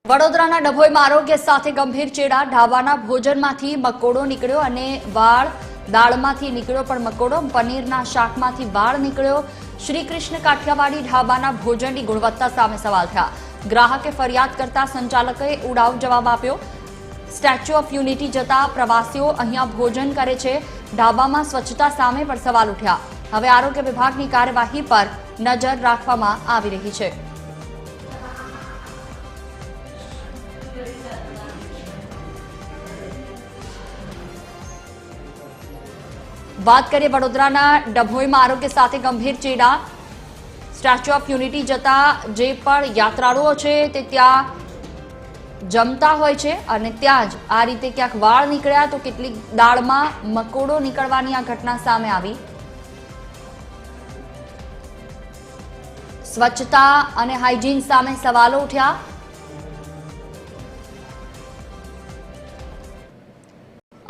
વડોદરાના ડભોઈમાં આરોગ્ય સાથે ગંભીર ચેડા। ઢાબાના ભોજનમાંથી મકોડો નીકળ્યો અને વાળ, દાળમાંથી નીકળ્યો પણ મકોડો, પનીરના શાકમાંથી વાળ નીકળ્યો। શ્રી કૃષ્ણ કાઠિયાવાડી ઢાબાના ભોજનની ગુણવત્તા સામે સવાલ થયા। ગ્રાહકે ફરિયાદ કરતા સંચાલકે ઉડાવ જવાબ આપ્યો। સ્ટેચ્યુ ઓફ યુનિટી જતા પ્રવાસીઓ અહીંયા ભોજન કરે છે। ઢાબામાં સ્વચ્છતા સામે પણ સવાલ ઉઠ્યા। હવે આરોગ્ય વિભાગની કાર્યવાહી પર નજર રાખવામાં આવી રહી છે। बात करिए वडोदराना डभोईमां आरोग्य साथे गंभीर चेड़ा। स्टेच्यू ऑफ यूनिटी जता जे पण यात्राळुओ छे ते त्यां जमता होय छे अने त्यां ज आ रीते क्यांक वाळ निकळ्या तो केटलीक दाळमां मकोडो निकळवानी आ घटना सामे आवी। स्वच्छता अने हाइजीन सामे सवालो उठ्या।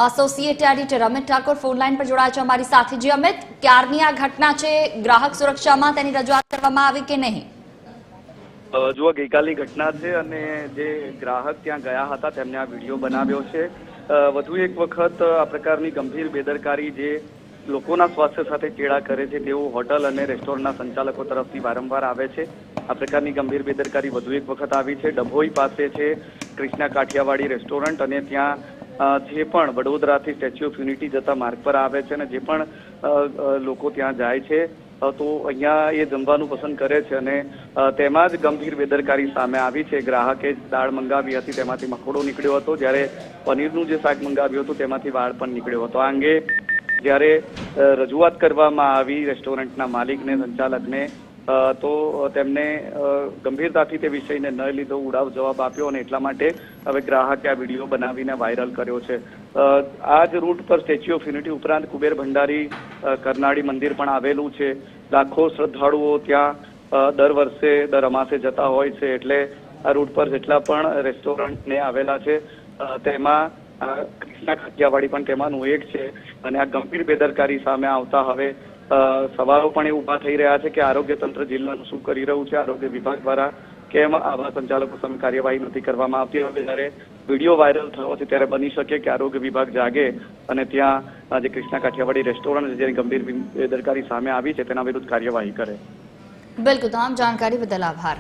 Associate editor Amit Thakur phone line पर जोड़ाया है हमारी साथी। जी अमित, क्यारनी आ घटना है, ग्राहक सुरक्षा में तेनी रजूआत करवामां आवी के नहीं? जो गईकालनी घटना है अने जे ग्राहक त्यां गया हता तेमणे आ विडियो बनाव्यो छे। वधु एक वखत आ प्रकारनी गंभीर बेदरकारी जे लोकोना स्वास्थ्य साथे चेड़ा करे छे तेवुं होटल अने रेस्टोरंटना संचालको तरफथी वारंवार आवे छे। आ प्रकारनी गंभीर बेदरकारी वधु एक वखत आवी छे। डभोई पासे छे कृष्णा काठियावाड़ी रेस्टोरंट अने त्यां जे पण वडोदराथी स्टेच्यू ऑफ यूनिटी जता मार्ग पर आवे छे अने जे पण लोको त्यां जाय छे तो अहींया ए जमवानुं पसंद करे छे अने तेमां ज गंभीर बेदरकारी सामे आवी छे। ग्राहके दाळ मंगावी हती तेमांथी मकोडो નીકળ્યો હતો, જ્યારે પનીરનું જે શાક મંગાવ્યું હતું તેમાંથી વાળ પણ નીકળ્યો હતો। આ અંગે જ્યારે રજૂઆત કરવામાં આવી રેસ્ટોરન્ટના માલિકને, સંચાલકને, તો તેમને ગંભીરતાથી તે વિષયને ન લીધો, ઉડાવ જવાબ આપ્યો અને એટલા માટે હવે ગ્રાહકે આ વિડીયો બનાવીને વાયરલ કર્યો છે। આ જ રૂટ પર સ્ટેચ્યુ ઓફ યુનિટી ઉપરાંત કુબેર ભંડારી કરનાળી મંદિર પણ આવેલું છે। લાખો શ્રદ્ધાળુઓ ત્યાં દર વર્ષે દર અમાસે જતા હોય છે, એટલે આ રૂટ પર જેટલા પણ રેસ્ટોરન્ટ ને આવેલા છે તેમાં કૃષ્ણા કાઠિયાવાડી પણ તેમાંનું એક છે। અને આ ગંભીર બેદરકારી સામે આવતા હવે સવાલો પણ એ ઉભા થઈ રહ્યા છે કે આરોગ્ય તંત્ર જિલ્લાનું શું કરી રહ્યું છે, આરોગ્ય વિભાગ દ્વારા કેમ આવા સંચાલકો સામે કાર્યવાહી નથી કરવામાં આવતી। હવે જ્યારે વિડીયો વાયરલ થયો છે ત્યારે બની શકે કે આરોગ્ય વિભાગ જાગે અને ત્યાં જે કૃષ્ણા કાઠિયાવાડી રેસ્ટોરન્ટ જેની ગંભીર બેદરકારી સામે આવી છે તેના વિરુદ્ધ કાર્યવાહી કરે। बिल्कुल, तमाम जानकारी बदल आभार।